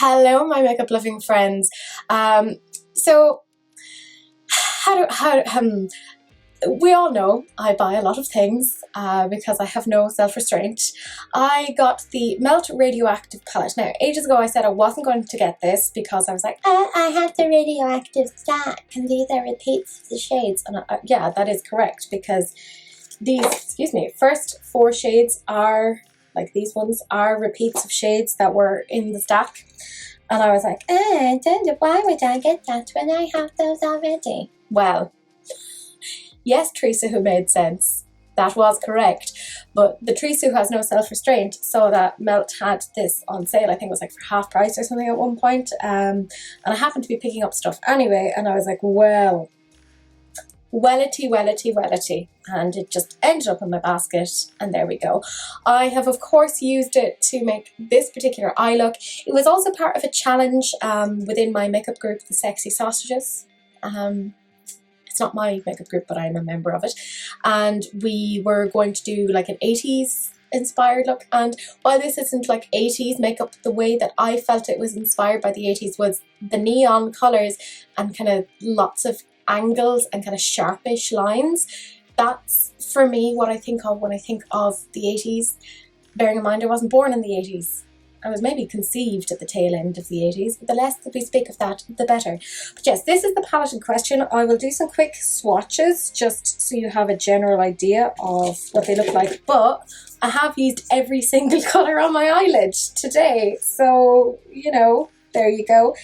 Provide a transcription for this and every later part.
Hello, my makeup loving friends. So we all know I buy a lot of things because I have no self-restraint. I got the Melt Radioactive Palette. Now, ages ago I said I wasn't going to get this because I was like, I have the radioactive stack and these are repeats of the shades. And yeah, that is correct because these, first 4 shades are, like these ones, are repeats of shades that were in the stack. And I was like, why would I get that when I have those already? Well, yes, Teresa, who made sense. That was correct. But the Teresa who has no self-restraint saw that Melt had this on sale. I think it was like for half price or something at one point. And I happened to be picking up stuff anyway. And I was like, well, wellity. And it just ended up in my basket. And there we go. I have, of course, used it to make this particular eye look. It was also part of a challenge within my makeup group, the Sexy Sausages. It's not my makeup group, but I'm a member of it. And we were going to do like an 80s inspired look. And while this isn't like 80s makeup, the way that I felt it was inspired by the 80s was the neon colours and kind of lots of angles and kind of sharpish lines. That's for me what I think of when I think of the 80s. Bearing in mind I wasn't born in the 80s. I was maybe conceived at the tail end of the 80s, but the less that we speak of that, the better. But yes, this is the palette in question. I will do some quick swatches just so you have a general idea of what they look like. But I have used every single colour on my eyelid today. So, you know, there you go.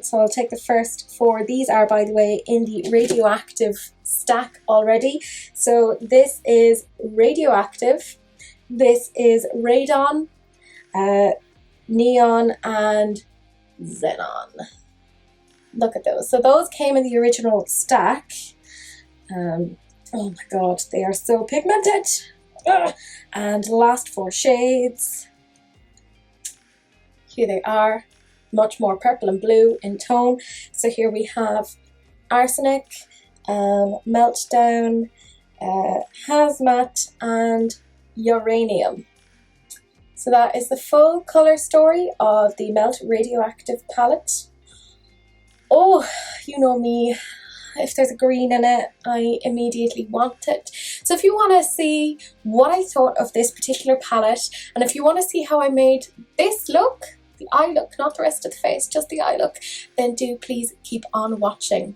So I'll take the first 4. These are, by the way, in the radioactive stack already. So this is radioactive. This is radon, neon and xenon. Look at those. So those came in the original stack. Oh my god, they are so pigmented. Ugh. And last 4 shades. Here they are, much more purple and blue in tone. So here we have arsenic, meltdown, hazmat and uranium. So that is the full colour story of the Melt Radioactive Palette. Oh, you know me, if there's a green in it, I immediately want it. So if you want to see what I thought of this particular palette, and if you want to see how I made this look, the eye look, not the rest of the face, just the eye look, then do please keep on watching.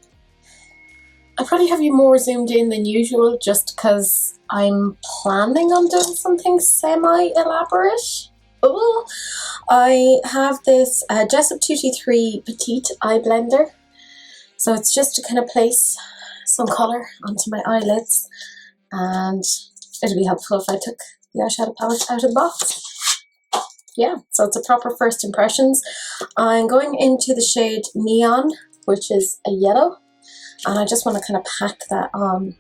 I probably have you more zoomed in than usual just because I'm planning on doing something semi-elaborate. Oh, I have this Jessup 223 Petite Eye Blender. So it's just to kind of place some colour onto my eyelids, and it'll be helpful if I took the eyeshadow palette out of the box. Yeah, so it's a proper first impressions. I'm going into the shade Neon, which is a yellow. And I just want to kind of pack that on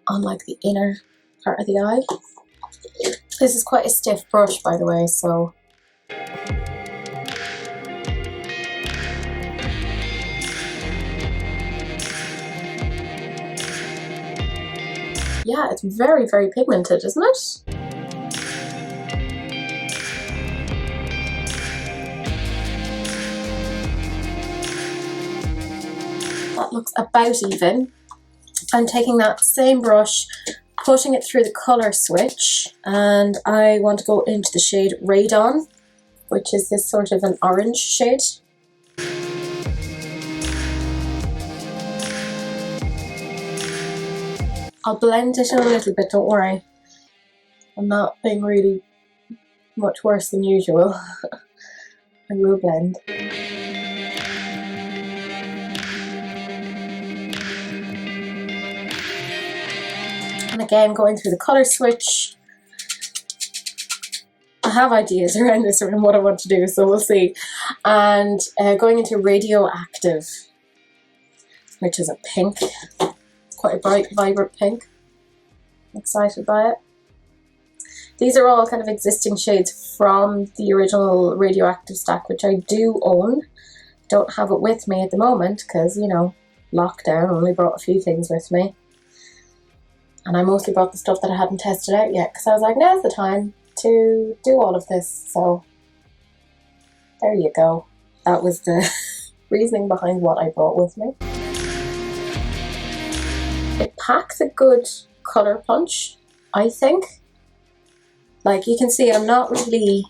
like the inner part of the eye. This is quite a stiff brush, by the way, so. Yeah, it's very, very pigmented, isn't it? That looks about even. I'm taking that same brush, putting it through the colour switch, and I want to go into the shade Radon, which is this sort of an orange shade. I'll blend it in a little bit, don't worry. I'm not being really much worse than usual. I will blend. And again, going through the colour switch. I have ideas around this, around what I want to do, so we'll see. And going into Radioactive, which is a pink. Quite a bright, vibrant pink. I'm excited by it. These are all kind of existing shades from the original Radioactive stack, which I do own. Don't have it with me at the moment because, you know, lockdown, only brought a few things with me. And I mostly brought the stuff that I hadn't tested out yet because I was like, now's the time to do all of this. So there you go. That was the reasoning behind what I brought with me. It packs a good colour punch, I think. Like you can see, I'm not really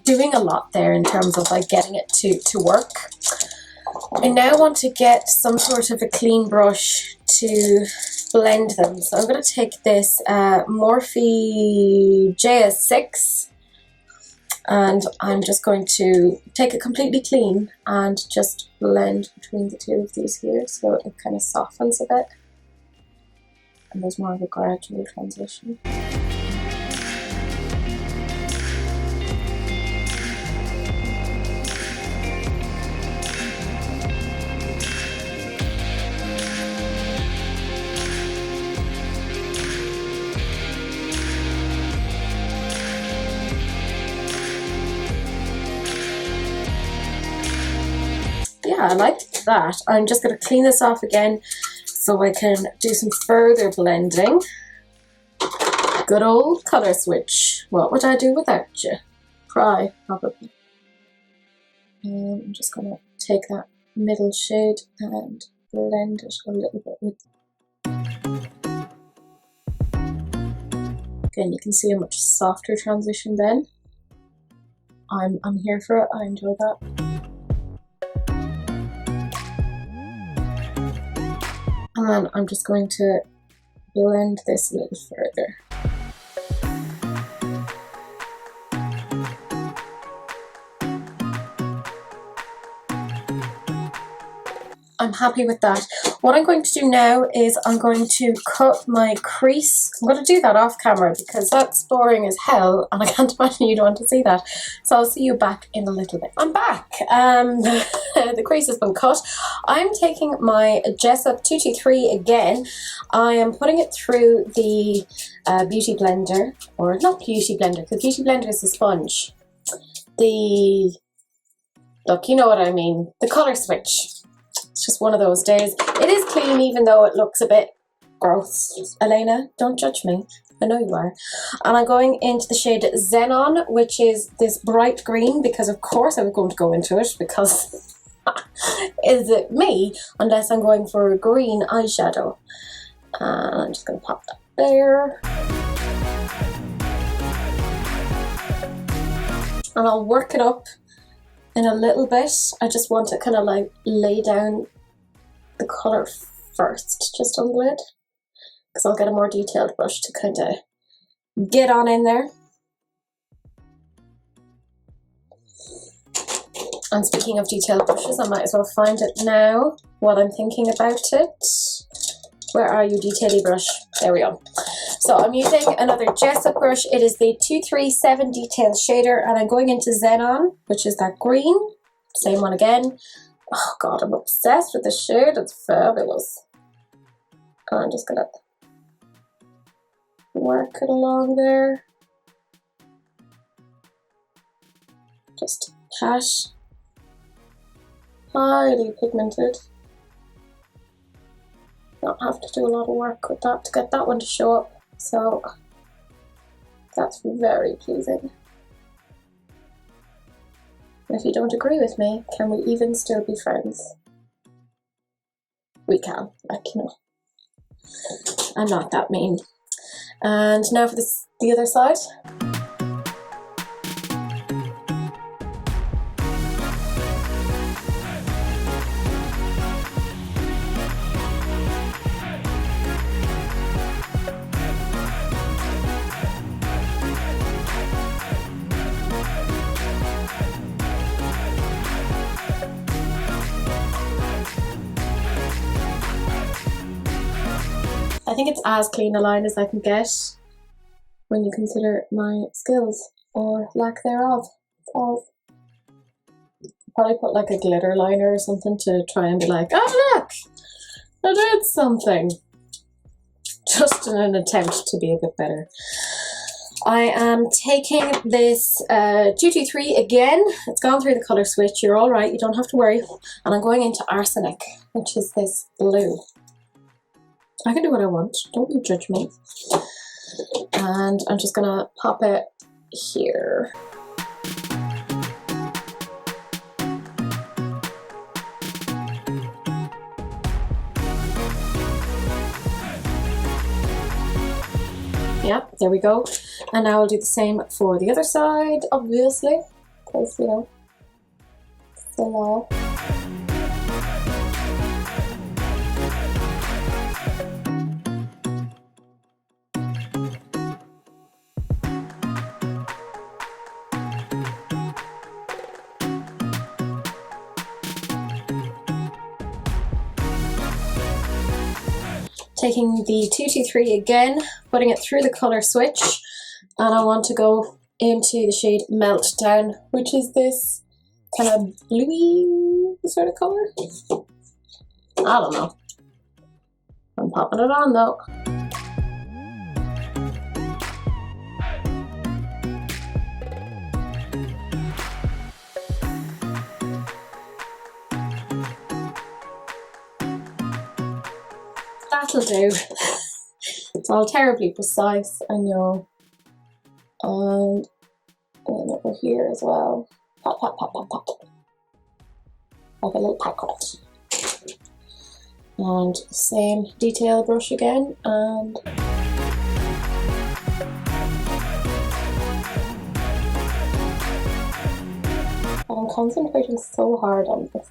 doing a lot there in terms of like getting it to work. I now want to get some sort of a clean brush to blend them. So I'm going to take this Morphe JS6 and I'm just going to take it completely clean and just blend between the two of these here so it kind of softens a bit and there's more of a gradual transition. Yeah, I like that. I'm just going to clean this off again so I can do some further blending. Good old colour switch. What would I do without you? Cry, probably. I'm just going to take that middle shade and blend it a little bit with. Again, you can see a much softer transition then. I'm here for it. I enjoy that. And I'm just going to blend this a little further. I'm happy with that. What I'm going to do now is I'm going to cut my crease. I'm going to do that off camera because that's boring as hell and I can't imagine you'd want to see that. So I'll see you back in a little bit. I'm back. The crease has been cut. I'm taking my Jessup 223 again. I am putting it through the Beauty Blender, or not Beauty Blender, because Beauty Blender is a sponge. Look, you know what I mean, the colour switch. It's just one of those days. It is clean even though it looks a bit gross. Elena, don't judge me. I know you are. And I'm going into the shade Xenon, which is this bright green, because of course I was going to go into it, because is it me? Unless I'm going for a green eyeshadow. And I'm just going to pop that there. And I'll work it up in a little bit. I just want to kind of like lay down the colour first, just on the lid, because I'll get a more detailed brush to kind of get on in there. And speaking of detailed brushes, I might as well find it now while I'm thinking about it. Where are you, detaily brush? There we go. So I'm using another Jessup brush. It is the 237 Detail Shader, and I'm going into Xenon, which is that green. Same one again. Oh God, I'm obsessed with this shade. It's fabulous. And I'm just gonna work it along there. Just pat. Highly pigmented. Don't have to do a lot of work with that to get that one to show up. So that's very pleasing. If you don't agree with me, can we even still be friends? We can, like, you know. I'm not that mean. And now for the other side. I think it's as clean a line as I can get when you consider my skills, or lack thereof. Probably put like a glitter liner or something to try and be like, oh look, I did something. Just in an attempt to be a bit better. I am taking this 223 again. It's gone through the colour switch. You're all right, you don't have to worry. And I'm going into Arsenic, which is this blue. I can do what I want, don't you judge me. And I'm just gonna pop it here. Yeah, there we go. And now I'll do the same for the other side, obviously, because, you know, it's the law. Taking the 223 again, putting it through the colour switch, and I want to go into the shade Meltdown, which is this kind of bluey sort of colour. I don't know. I'm popping it on though. That'll do. It's all terribly precise, I know. And then over here as well. Pop, pop, pop, pop, pop. Like a little packet. And same detail brush again, and I'm concentrating so hard on this.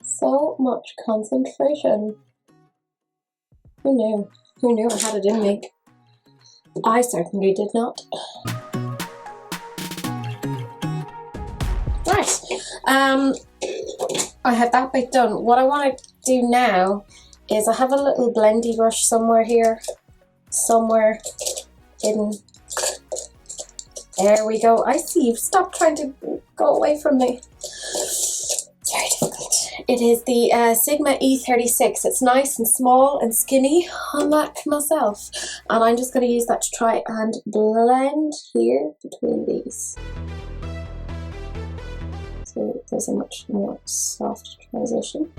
So much concentration. Who knew? Who knew I had it in me? I certainly did not. Right. I have that bit done. What I want to do now is I have a little blendy brush somewhere here. Somewhere hidden. There we go. I see you. Stop trying to go away from me. It's very difficult. It is the Sigma E36. It's nice and small and skinny. I'm like myself. And I'm just going to use that to try and blend here between these. So there's a much more soft transition.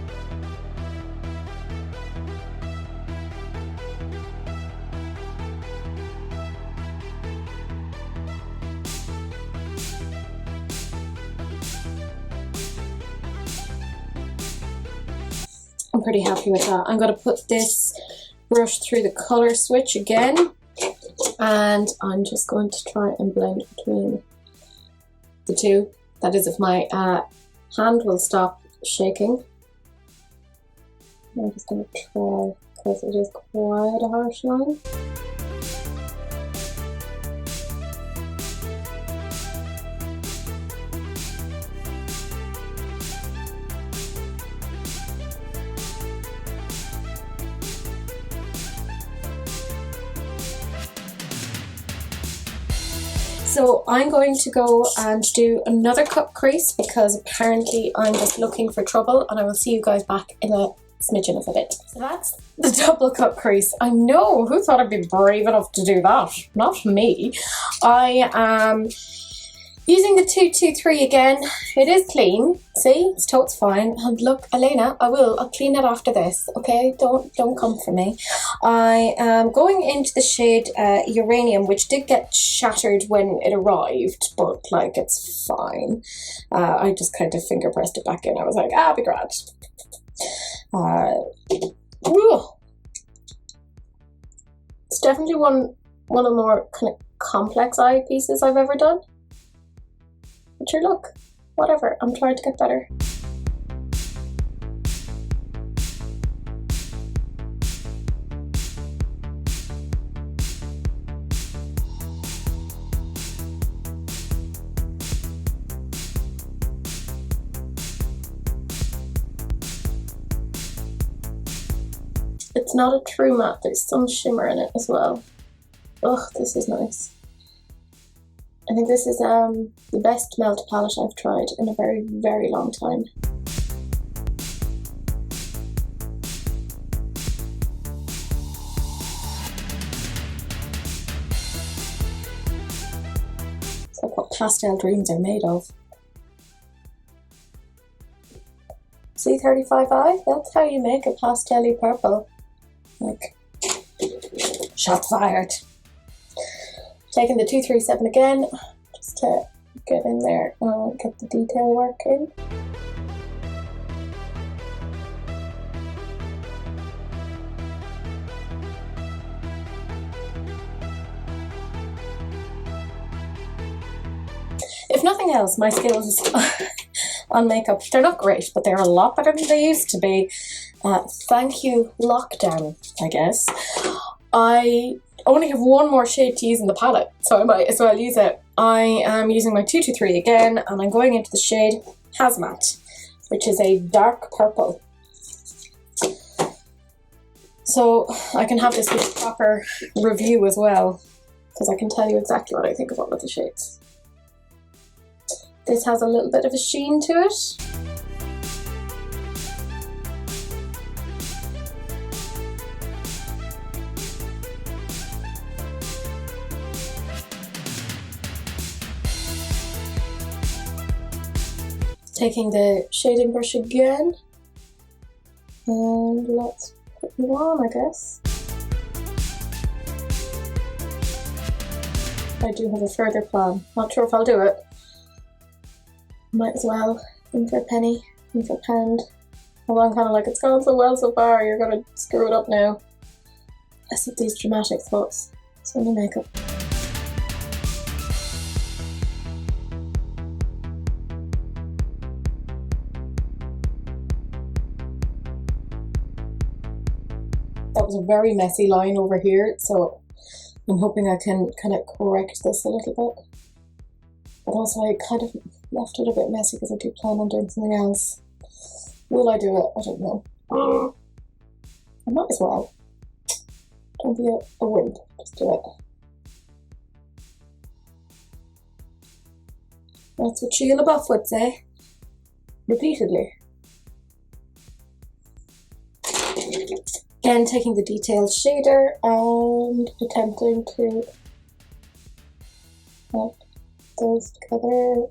I'm pretty happy with that. I'm going to put this brush through the colour switch again, and I'm just going to try and blend between the two. That is, if my hand will stop shaking. I'm just going to try, because it is quite a harsh line. So I'm going to go and do another cut crease, because apparently I'm just looking for trouble, and I will see you guys back in a smidgen of a bit. So that's the double cut crease. I know, who thought I'd be brave enough to do that? Not me. I am using the 223 again. It is clean. See, it's totes fine. And look, Elena, I'll clean it after this. Okay, don't come for me. I am going into the shade Uranium, which did get shattered when it arrived, but like it's fine. I just kind of finger pressed it back in. I was like, be grand. It's definitely one of the more kind of complex eye pieces I've ever done. But sure, look, whatever, I'm trying to get better. It's not a true matte, there's some shimmer in it as well. Ugh, this is nice. I think this is the best melt palette I've tried in a very, very long time. It's like what pastel dreams are made of. C35i, that's how you make a pastel-y purple. Like, shot fired. Taking the 237 again, just to get in there and get the detail work in. nothing else, my skills on makeup, they're not great, but they're a lot better than they used to be. Thank you, lockdown, I guess. I only have one more shade to use in the palette, so I might as well use it. I am using my 223 again, and I'm going into the shade Hazmat, which is a dark purple. So I can have this with a proper review as well, because I can tell you exactly what I think of all of the shades. This has a little bit of a sheen to it. Taking the shading brush again, and let's put you on, I guess. I do have a further plan. Not sure if I'll do it. Might as well. In for a penny, in for a pound. Although I'm kind of like, it's gone so well so far, you're gonna screw it up now. Less of these dramatic thoughts. It's only makeup. That was a very messy line over here, so I'm hoping I can kind of correct this a little bit. But also I kind of left it a bit messy because I do plan on doing something else. Will I do it? I don't know. I might as well. Don't be a wimp, just do it. That's what Shia LaBeouf would say. Repeatedly. Again, taking the detailed shader and attempting to put those together.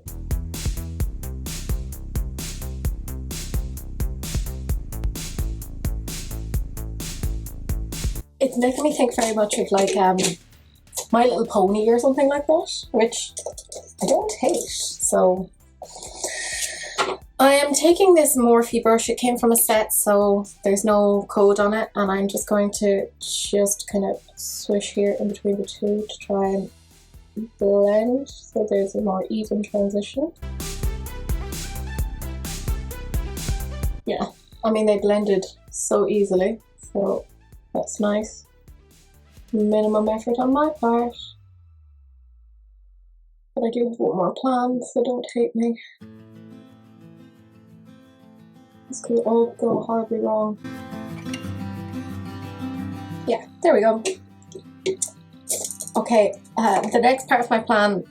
It's making me think very much of like My Little Pony or something like that, which I don't hate. So I am taking this Morphe brush. It came from a set, so there's no code on it, and I'm just going to just kind of swish here in between the two to try and blend so there's a more even transition. Yeah, I mean they blended so easily, so that's nice. Minimum effort on my part. But I do have one more planned, so don't hate me. This could all go horribly wrong. Yeah, there we go. Okay, the next part of my plan,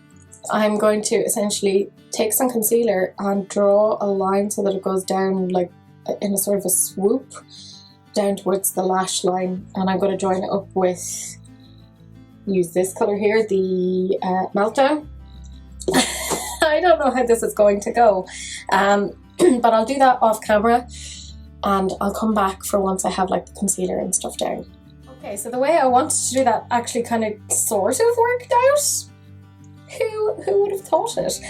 I'm going to essentially take some concealer and draw a line so that it goes down like in a sort of a swoop down towards the lash line, and I'm going to join it up with, use this colour here, the Meltdown. I don't know how this is going to go. But I'll do that off camera and I'll come back for once I have like the concealer and stuff down. Okay, so the way I wanted to do that actually kind of sort of worked out. Who would have thought it?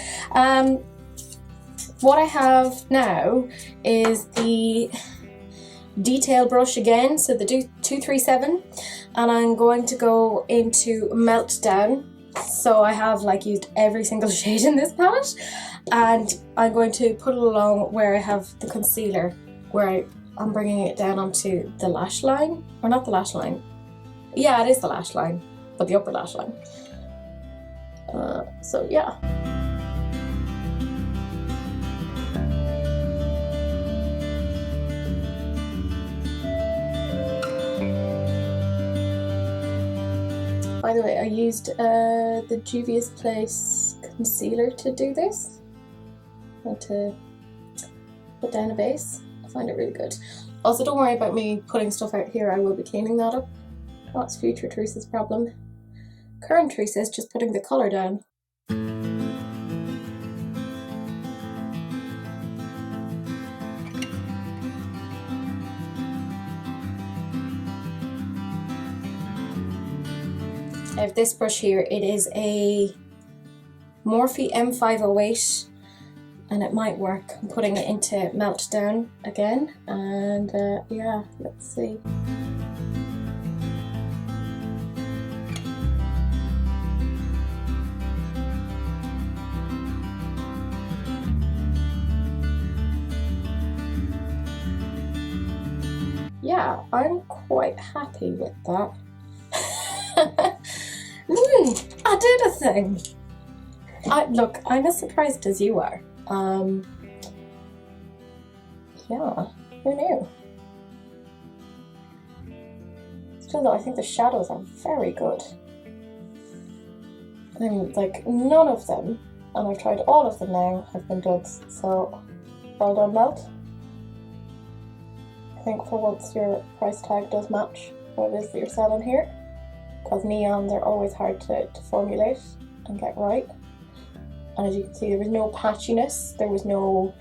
What I have now is the detail brush again, so the 237, and I'm going to go into Meltdown. So I have like used every single shade in this palette, and I'm going to put it along where I have the concealer, where I'm bringing it down onto the lash line, or not the lash line. Yeah, it is the lash line, but the upper lash line. So yeah. By the way, I used the Juvia's Place concealer to do this, and to put down a base. I find it really good. Also, don't worry about me putting stuff out here, I will be cleaning that up. That's future Teresa's problem. Current Teresa is just putting the colour down. I have this brush here. It is a Morphe M508 and it might work. I'm putting it into Meltdown again, and yeah, let's see. yeah, I'm quite happy with that. I did a thing. Look, I'm as surprised as you are. Yeah, who knew? Still though, I think the shadows are very good. And like, none of them, and I've tried all of them now, have been duds, so well done, Melt. I think for once your price tag does match what it is that you're selling here, because neons are always hard to formulate and get right. And as you can see, there was no patchiness, there was no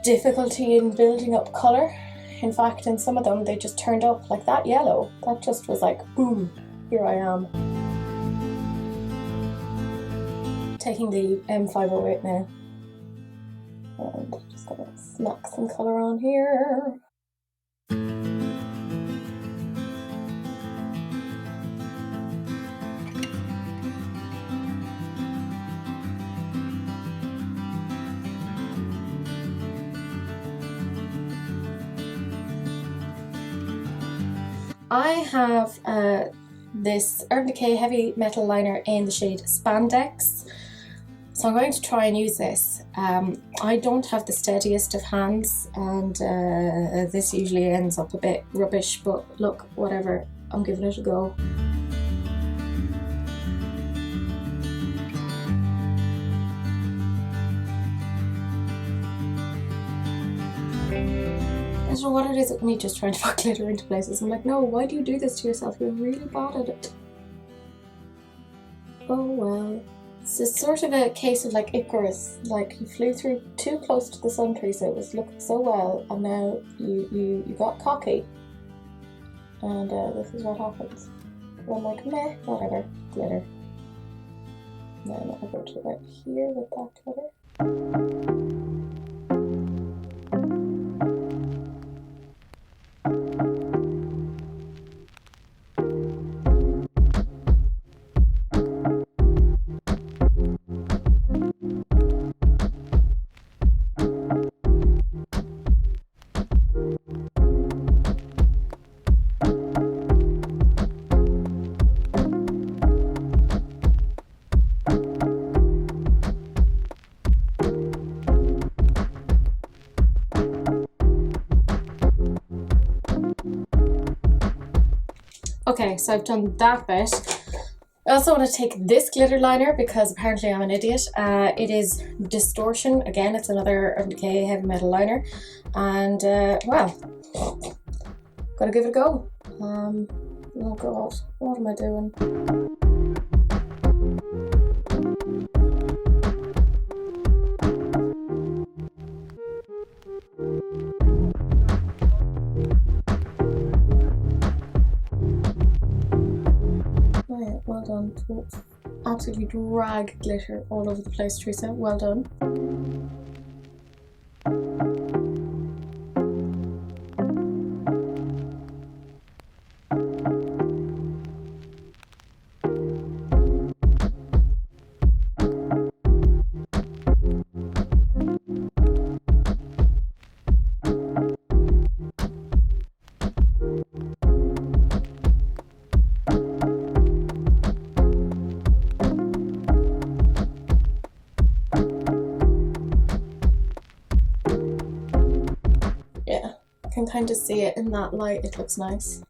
difficulty in building up colour. In fact, in some of them, they just turned up like that yellow. That just was like, boom, here I am. Taking the M508 now. And just gonna smack some colour on here. I have this Urban Decay Heavy Metal Liner in the shade Spandex. So I'm going to try and use this. I don't have the steadiest of hands, and this usually ends up a bit rubbish, but look, whatever, I'm giving it a go. I don't know what it is with me just trying to put glitter into places. I'm like, no, why do you do this to yourself? You're really bad at it. Oh well. It's just sort of a case of like Icarus. Like, you flew through too close to the sun, Teresa. It was looking so well, and now you got cocky. And this is what happens. And I'm like, meh, whatever, glitter. And then I'll go to about here with that glitter. Okay, so I've done that bit. I also want to take this glitter liner because apparently I'm an idiot. It is Distortion. Again, it's another Urban Decay Heavy Metal Liner. And, well, gotta give it a go. Oh god, what am I doing? Well done. Absolutely drag glitter all over the place, Teresa. Well done. I can kind of see it in that light, it looks nice.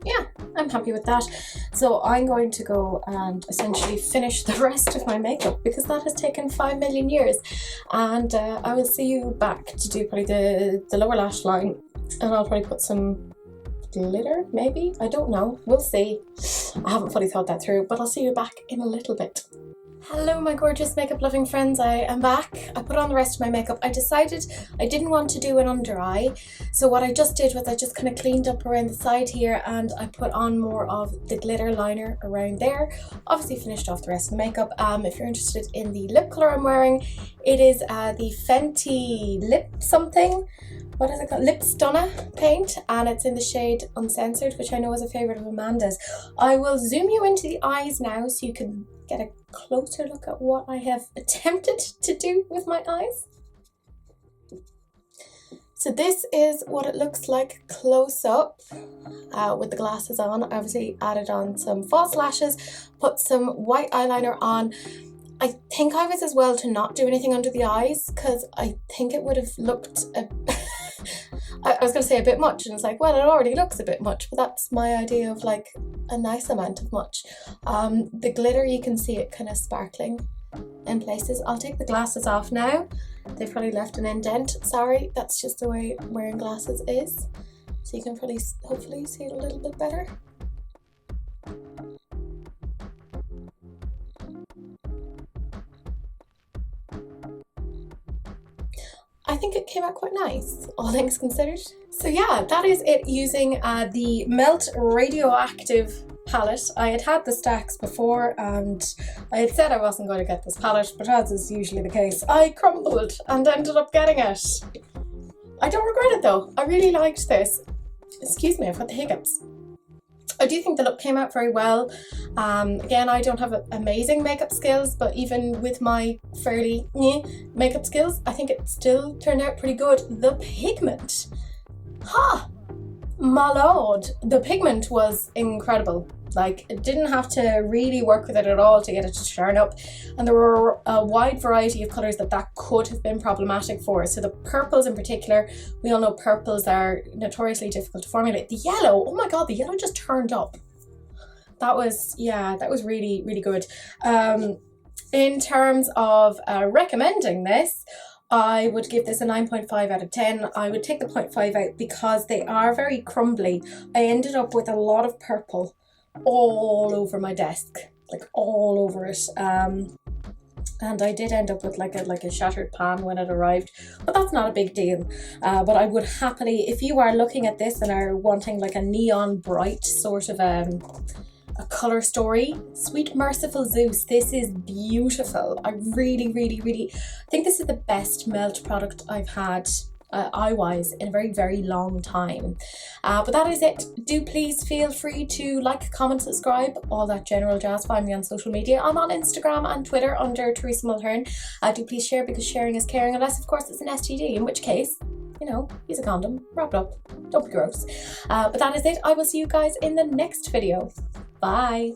Yeah, I'm happy with that. So I'm going to go and essentially finish the rest of my makeup because that has taken 5 million years. And I will see you back to do probably the lower lash line, and I'll probably put some glitter, maybe? I don't know. We'll see. I haven't fully thought that through, but I'll see you back in a little bit. Hello my gorgeous makeup loving friends, I am back. I put on the rest of my makeup. I decided I didn't want to do an under eye, so what I just did was I just kind of cleaned up around the side here and I put on more of the glitter liner around there. Obviously finished off the rest of the makeup. If you're interested in the lip colour I'm wearing, it is the Fenty Lip something. What is it called? Lip Stunner paint, and it's in the shade Uncensored, which I know is a favourite of Amanda's. I will zoom you into the eyes now so you can get a closer look at what I have attempted to do with my eyes. So this is what it looks like close up with the glasses on. I obviously added on some false lashes, put some white eyeliner on. I think I was as well to not do anything under the eyes because I think it would have looked I was going to say a bit much, and it's like, well, it already looks a bit much, but that's my idea of like a nice amount of much. The glitter, you can see it kind of sparkling in places. I'll take the glasses off now. They've probably left an indent. Sorry, that's just the way wearing glasses is. So you can probably hopefully see it a little bit better. I think it came out quite nice, all things considered. So yeah, that is it using the Melt Radioactive Palette. I had the stacks before and I had said I wasn't going to get this palette, but as is usually the case, I crumbled and ended up getting it. I don't regret it though. I really liked this. Excuse me, I've got the hiccups. I do think the look came out very well. Again, I don't have amazing makeup skills, but even with my fairly makeup skills, I think it still turned out pretty good. The pigment, my lord, the pigment was incredible. Like, it didn't have to really work with it at all to get it to turn up, and there were a wide variety of colours that could have been problematic for. So the purples in particular, we all know purples are notoriously difficult to formulate. The yellow, oh my god, the yellow just turned up. That was really, really good. In terms of recommending this, I would give this a 9.5 out of 10. I would take the 0.5 out because they are very crumbly. I ended up with a lot of purple all over my desk, like all over it. And I did end up with like a shattered pan when it arrived, but that's not a big deal. But I would happily, if you are looking at this and are wanting like a neon bright sort of a colour story, sweet merciful Zeus, this is beautiful. I really, really, really think this is the best Melt product I've had eye-wise in a very, very long time. But that is it. Do please feel free to like, comment, subscribe, all that general jazz. Find me on social media. I'm on Instagram and Twitter under Teresa Mulhern. Do please share, because sharing is caring, unless of course it's an STD, in which case, you know, use a condom, wrap it up, don't be gross. But that is it. I will see you guys in the next video. Bye.